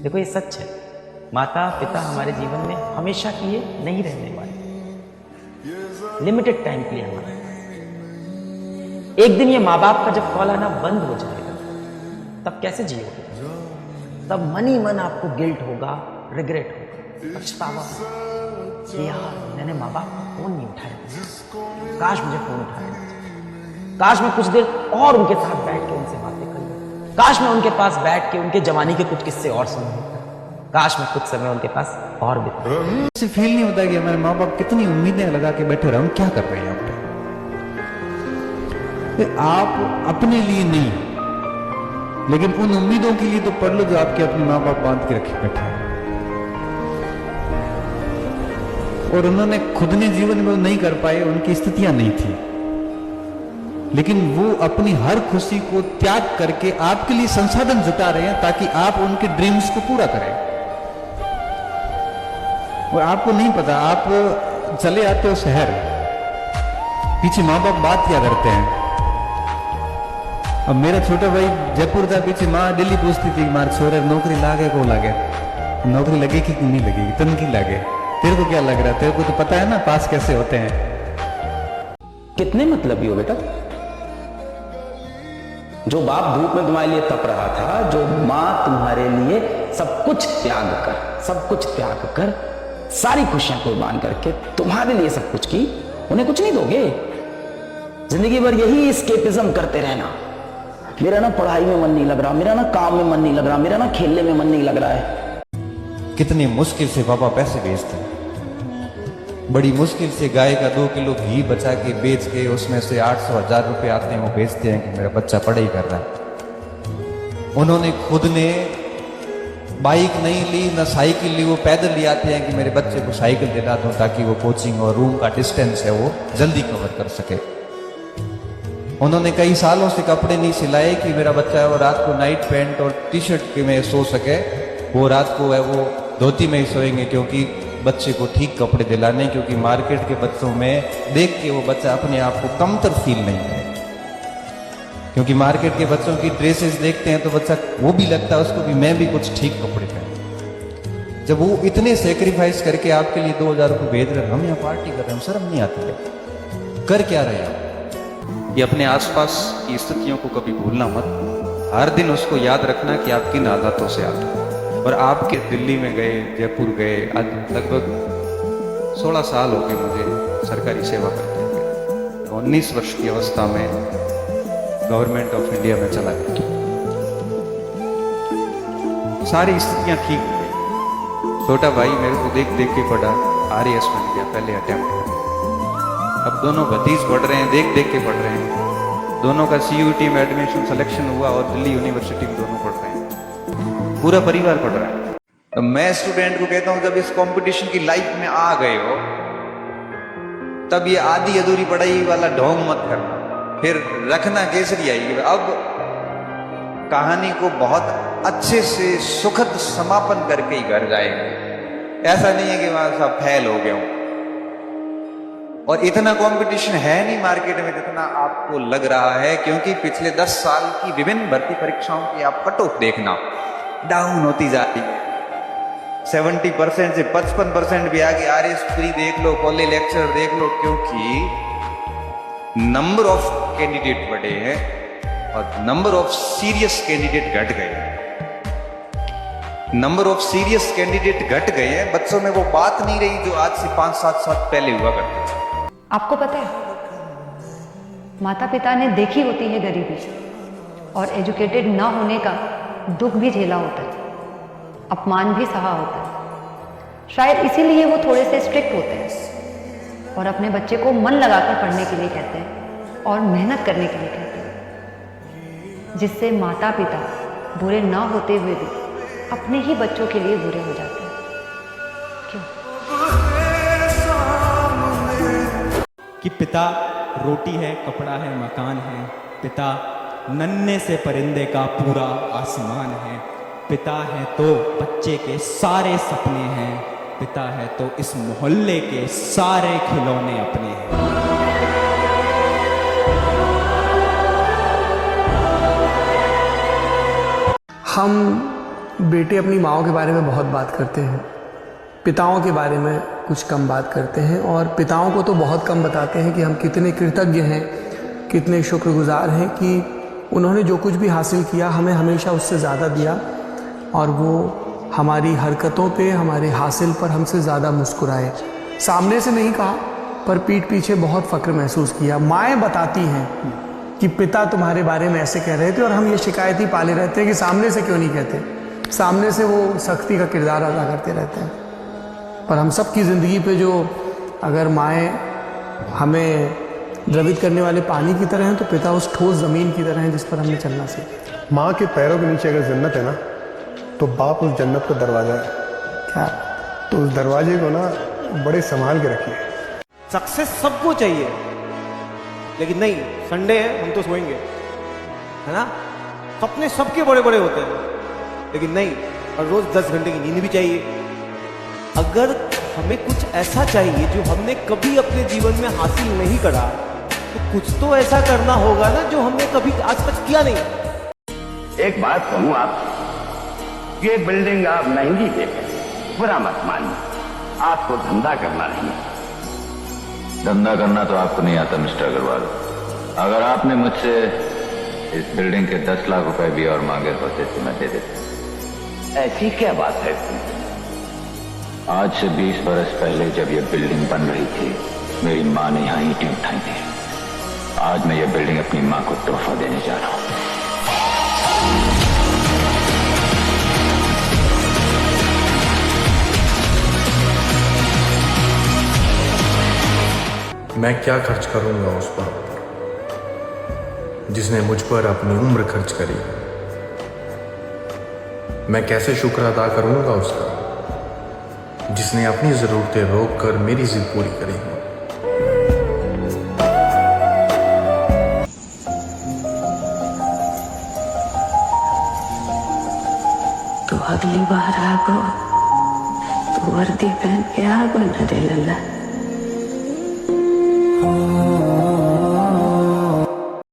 देखो ये सच है, माता पिता हमारे जीवन में हमेशा के लिए नहीं रहने वाले, लिमिटेड टाइम के लिए हमारे। एक दिन ये माँ बाप का जब कॉल आना बंद हो जाएगा, तब कैसे जियोगे? तब मन ही मन आपको गिल्ट होगा, रिग्रेट होगा, पछतावा कि यार मैंने माँ बाप का फोन नहीं उठाया, काश मुझे फोन उठाया, काश मैं कुछ देर और उनके साथ बैठ के उनसे बातें कर लूं, काश मैं उनके पास बैठ के उनके जमाने के कुछ किस्से और सुन लूं, काश मैं कुछ समय उनके पास और बिता। ऐसे फील नहीं होता कि हमारे माँ बाप कितनी उम्मीदें लगा के बैठे रहे, हम क्या कर रहे हैं यहाँ पे? आप अपने लिए नहीं, लेकिन उन उम्मीदों के लिए तो पढ़ लो जो आपके अपने माँ बाप बांध के रखे बैठे हैं, और उन्होंने खुद ने जीवन में नहीं कर पाए, उनकी स्थितियां नहीं थी, लेकिन वो अपनी हर खुशी को त्याग करके आपके लिए संसाधन जुटा रहे हैं ताकि आप उनके ड्रीम्स को पूरा करें। और आपको नहीं पता, आप चले आते हो शहर, पीछे माँ बाप बात क्या करते हैं। अब मेरा छोटा भाई जयपुर था, पीछे माँ दिल्ली पूछती थी मार छोरे नौकरी लागे को लागे, नौकरी लगेगी कि नहीं लगेगी, तनकी लागे, तेरे को क्या लग रहा है, तेरे को तो पता है ना पास कैसे होते हैं। कितने मतलबी हो बेटा? जो बाप धूप में तुम्हारे लिए तप रहा था, जो माँ तुम्हारे लिए सब कुछ त्याग कर सारी खुशियां कुर्बान करके तुम्हारे लिए सब कुछ की, उन्हें कुछ नहीं दोगे? जिंदगी भर यही एस्केपिज्म करते रहना, मेरा ना पढ़ाई में मन नहीं लग रहा, मेरा ना काम में मन नहीं लग रहा, मेरा ना खेलने में मन नहीं लग रहा है। कितनी मुश्किल से पापा पैसे भेजते हैं, बड़ी मुश्किल से गाय का 2 किलो घी बचा के बेच के उसमें से 800-1000 रुपए आते हैं, वो बेचते हैं कि मेरा बच्चा पढ़ाई कर रहा है। उन्होंने खुद ने बाइक नहीं ली ना साइकिल ली, वो पैदल ले आते हैं कि मेरे बच्चे को साइकिल दिला दूं ताकि वो कोचिंग और रूम का डिस्टेंस है वो जल्दी कवर कर सके। उन्होंने कई सालों से कपड़े नहीं सिलाए कि मेरा बच्चा है वो रात को नाइट पैंट और टी शर्ट में सो सके, वो रात को है वो धोती में ही सोएंगे, क्योंकि बच्चे को ठीक कपड़े दिलाने, क्योंकि मार्केट के बच्चों में देख के वो बच्चा अपने आप को कमतर फील नहीं करे, क्योंकि मार्केट के बच्चों की ड्रेसेस देखते हैं तो बच्चा वो भी लगता है उसको भी मैं भी कुछ ठीक कपड़े पहने। जब वो इतने सेक्रीफाइस करके आपके लिए 2000 रुपये भेज रहे हैं, हम यहाँ पार्टी कर रहे हैं, शर्म नहीं आती है? कर क्या रहे हैं? ये अपने आसपास की स्थितियों को कभी भूलना मत, हर दिन उसको याद रखना कि आप किन आदतों से आते हैं। और आपके दिल्ली में गए, जयपुर गए, आज लगभग 16 साल हो गए मुझे सरकारी सेवा करते हुए। 19 वर्ष की अवस्था में गवर्नमेंट ऑफ इंडिया में चला गया, सारी स्थितियां ठीक हो गई। छोटा भाई मेरे को देख देख के पढ़ा, RAS बन गया पहले अटेम्प्ट में। अब दोनों भतीज पढ़ रहे हैं, देख देख के पढ़ रहे हैं, दोनों का CUT में एडमिशन सिलेक्शन हुआ और दिल्ली यूनिवर्सिटी में दोनों पढ़ रहे हैं, पूरा परिवार पढ़ रहा है। तो मैं स्टूडेंट को कहता हूं जब इस कंपटीशन की लाइफ में आ गए हो तब ये आधी अधूरी पढ़ाई वाला ढोंग मत करना, फिर रखना केसरी आएगी। अब कहानी को बहुत अच्छे से सुखद समापन करके ही घर जाएंगे, ऐसा नहीं है कि वहां सब फेल हो गए हो। और इतना कंपटीशन है नहीं मार्केट में जितना आपको लग रहा है, क्योंकि पिछले 10 साल की विभिन्न भर्ती परीक्षाओं की आप कट ऑफ देखना डाउन होती जाती है। 70% से 55% भी आगे RAS प्री देख लो, कॉलेज लेक्चर देख लो, क्योंकि नंबर ऑफ कैंडिडेट बढ़े हैं और नंबर ऑफ सीरियस कैंडिडेट घट गए हैं। नंबर ऑफ सीरियस कैंडिडेट घट गए हैं, बच्चों में वो बात नहीं रही जो आज से 5-7 साल पहले हुआ करती थी। आपको पता है, माता पिता ने देखी होती है गरीबी और एजुकेटेड ना होने का दुख भी झेला होता है, अपमान भी सहा होता है। शायद इसीलिए वो थोड़े से स्ट्रिक्ट होते हैं और अपने बच्चे को मन लगाकर पढ़ने के लिए कहते हैं और मेहनत करने के लिए कहते हैं, जिससे माता पिता बुरे ना होते हुए भी अपने ही बच्चों के लिए बुरे हो जाते हैं। क्यों? कि पिता रोटी है, कपड़ा है, मकान है, पिता नन्हे से परिंदे का पूरा आसमान है, पिता है तो बच्चे के सारे सपने हैं, पिता है तो इस मोहल्ले के सारे खिलौने अपने हैं। हम बेटे अपनी माँओं के बारे में बहुत बात करते हैं, पिताओं के बारे में कुछ कम बात करते हैं, और पिताओं को तो बहुत कम बताते हैं कि हम कितने कृतज्ञ हैं, कितने शुक्रगुजार हैं कि उन्होंने जो कुछ भी हासिल किया हमें हमेशा उससे ज़्यादा दिया, और वो हमारी हरकतों पे, हमारे हासिल पर हमसे ज़्यादा मुस्कुराए। सामने से नहीं कहा, पर पीठ पीछे बहुत फ़क्र महसूस किया। माएँ बताती हैं कि पिता तुम्हारे बारे में ऐसे कह रहे थे, और हम ये शिकायत ही पाले रहते हैं कि सामने से क्यों नहीं कहते। सामने से वो सख्ती का किरदार अदा करते रहते हैं, पर हम सब की ज़िंदगी पे जो अगर माएँ हमें द्रवित करने वाले पानी की तरह हैं, तो पिता उस ठोस ज़मीन की तरह हैं जिस पर हमने चलना सीखा। माँ के पैरों के नीचे अगर जन्नत है ना, तो बाप उस जन्नत का दरवाज़ा है। क्या? तो उस दरवाजे को ना बड़े संभाल के रखिए। सक्सेस सबको चाहिए, लेकिन नहीं, संडे है हम तो सोएंगे, है ना। सपने सबके बड़े बड़े होते हैं, लेकिन नहीं, और रोज 10 घंटे की नींद भी चाहिए। अगर हमें कुछ ऐसा चाहिए जो हमने कभी अपने जीवन में हासिल नहीं करा, तो कुछ तो ऐसा करना होगा ना जो हमने कभी आज तक किया नहीं। एक बात कहूं आप, ये बिल्डिंग आप महंगी देखें, बुरा मत मानिए, आपको धंधा करना नहीं। धंधा करना तो आपको नहीं आता मिस्टर अग्रवाल। अगर आपने मुझसे इस बिल्डिंग के 10 लाख रुपए भी और मांगे होते तो मैं दे देता। ऐसी क्या बात है इसमें? आज से 20 बरस पहले जब यह बिल्डिंग बन रही थी, मेरी माँ ने यहाँ ईंटें उठाई थी। आज मैं यह बिल्डिंग अपनी माँ को तोहफा देने जा रहा हूँ। मैं क्या खर्च करूंगा उस पर जिसने मुझ पर अपनी उम्र खर्च करी? मैं कैसे शुक्र अदा करूंगा उसका जिसने अपनी जरूरतें रोक कर मेरी जिद पूरी करी है। तो अगली बार आगो तो वर्दी पहन के आगो न रे लल्ला।